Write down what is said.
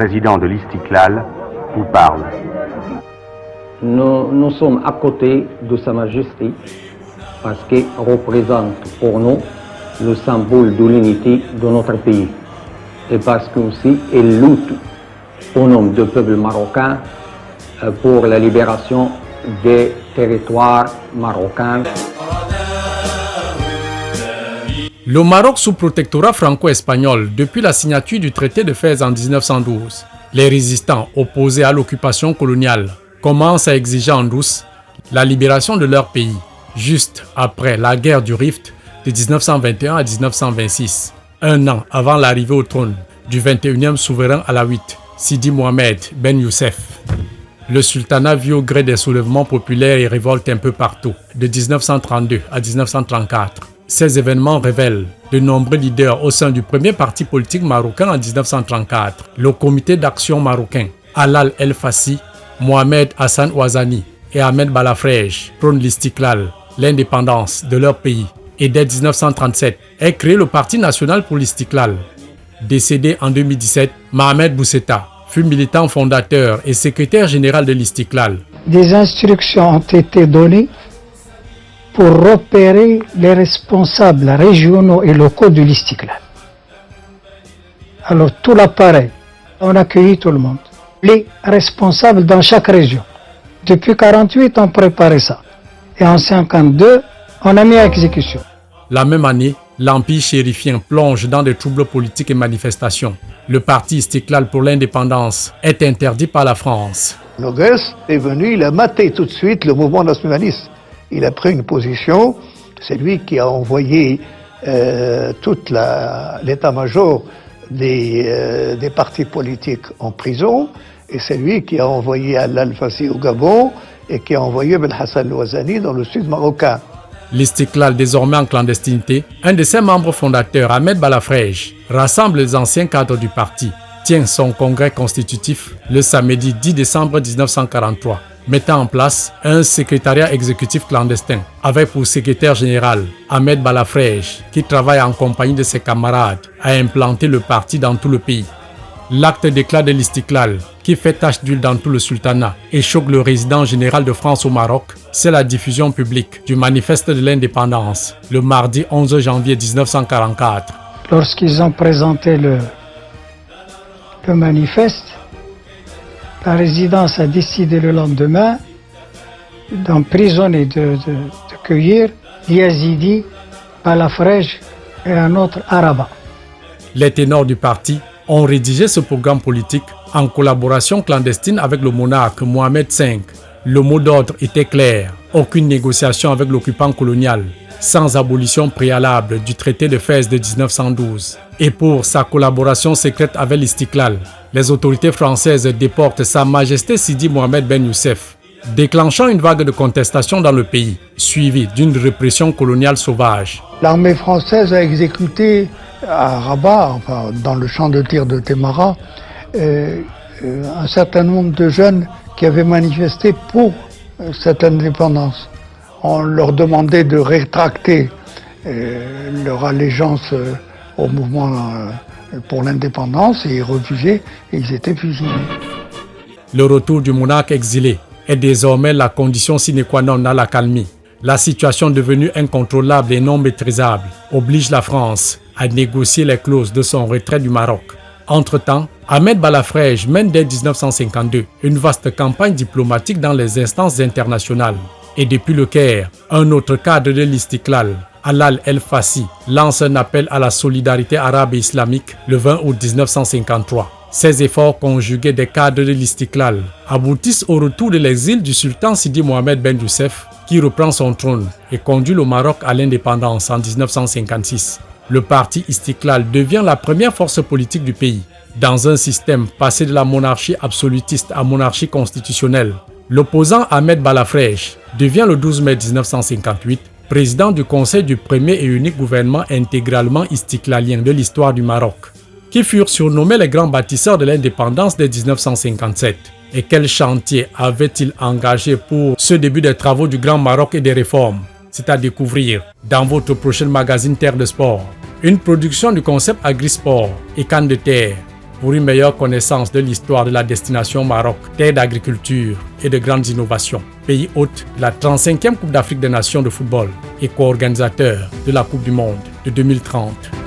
président de l'Istiklal, vous parle. Nous sommes à côté de Sa Majesté parce qu'elle représente pour nous le symbole de l'unité de notre pays et parce qu'aussi elle lutte au nom du peuple marocain pour la libération des territoires marocains. Le Maroc sous protectorat franco-espagnol depuis la signature du traité de Fès en 1912. Les résistants opposés à l'occupation coloniale commencent à exiger en douce la libération de leur pays, juste après la guerre du Rift de 1921 à 1926, un an avant l'arrivée au trône du 21e souverain alawite, Sidi Mohamed Ben Youssef. Le sultanat vit au gré des soulèvements populaires et révoltes un peu partout, de 1932 à 1934. Ces événements révèlent de nombreux leaders au sein du premier parti politique marocain en 1934, le Comité d'action marocain. Alal El Fassi, Mohamed Hassan Ouazani et Ahmed Balafrej prônent l'Istiklal, l'indépendance de leur pays. Et dès 1937 est créé le Parti national pour l'Istiklal. Décédé en 2017, Mohamed Bousseta fut militant fondateur et secrétaire général de l'Istiklal. Des instructions ont été données pour repérer les responsables régionaux et locaux de l'Istiklal. Alors tout l'appareil, on a accueilli tout le monde. Les responsables dans chaque région. Depuis 1948, on préparait ça. Et en 1952, on a mis à exécution. La même année, l'Empire chérifien plonge dans des troubles politiques et manifestations. Le parti Istiklal pour l'indépendance est interdit par la France. Noguès est venu, il a maté tout de suite le mouvement nationaliste. Il a pris une position, c'est lui qui a envoyé toute l'état-major des partis politiques en prison, et c'est lui qui a envoyé Alal Fassi au Gabon et qui a envoyé Ben Hassan Ouazani dans le sud marocain. L'Istiklal, désormais en clandestinité, un de ses membres fondateurs, Ahmed Balafrej, rassemble les anciens cadres du parti, tient son congrès constitutif le samedi 10 décembre 1943, mettant en place un secrétariat exécutif clandestin, avec pour secrétaire général Ahmed Balafrej, qui travaille en compagnie de ses camarades à implanter le parti dans tout le pays. L'acte d'éclat de l'Istiklal, qui fait tache d'huile dans tout le sultanat et choque le résident général de France au Maroc, c'est la diffusion publique du manifeste de l'indépendance, le mardi 11 janvier 1944. Lorsqu'ils ont présenté le manifeste, la résidence a décidé le lendemain d'emprisonner, de cueillir Yazidi, Balafrej et un autre Araba. Les ténors du parti ont rédigé ce programme politique en collaboration clandestine avec le monarque Mohamed V. Le mot d'ordre était clair, aucune négociation avec l'occupant colonial, sans abolition préalable du traité de Fès de 1912. Et pour sa collaboration secrète avec l'Istiklal, les autorités françaises déportent Sa Majesté Sidi Mohamed Ben Youssef, déclenchant une vague de contestation dans le pays, suivie d'une répression coloniale sauvage. L'armée française a exécuté à Rabat, enfin, dans le champ de tir de Témara, un certain nombre de jeunes qui avaient manifesté pour cette indépendance. On leur demandait de rétracter leur allégeance au mouvement pour l'indépendance et ils refusaient et ils étaient fusillés. Le retour du monarque exilé est désormais la condition sine qua non à l'accalmie. La situation devenue incontrôlable et non maîtrisable oblige la France à négocier les clauses de son retrait du Maroc. Entre-temps, Ahmed Balafrej mène dès 1952 une vaste campagne diplomatique dans les instances internationales. Et depuis le Caire, un autre cadre de l'Istiklal, Alal El Fassi, lance un appel à la solidarité arabe et islamique le 20 août 1953. Ces efforts conjugués des cadres de l'Istiklal aboutissent au retour de l'exil du sultan Sidi Mohamed Ben Youssef, qui reprend son trône et conduit le Maroc à l'indépendance en 1956. Le parti Istiklal devient la première force politique du pays. Dans un système passé de la monarchie absolutiste à monarchie constitutionnelle, l'opposant Ahmed Balafrej devient le 12 mai 1958 président du conseil du premier et unique gouvernement intégralement istiklalien de l'histoire du Maroc, qui furent surnommés les grands bâtisseurs de l'indépendance dès 1957. Et quel chantier avait-il engagé pour ce début des travaux du Grand Maroc et des réformes? C'est à découvrir dans votre prochain magazine Terre de Sport. Une production du concept Agrisport et Cannes de Terre, pour une meilleure connaissance de l'histoire de la destination Maroc, terre d'agriculture et de grandes innovations. Pays hôte de la 35e Coupe d'Afrique des Nations de football et co-organisateur de la Coupe du Monde de 2030.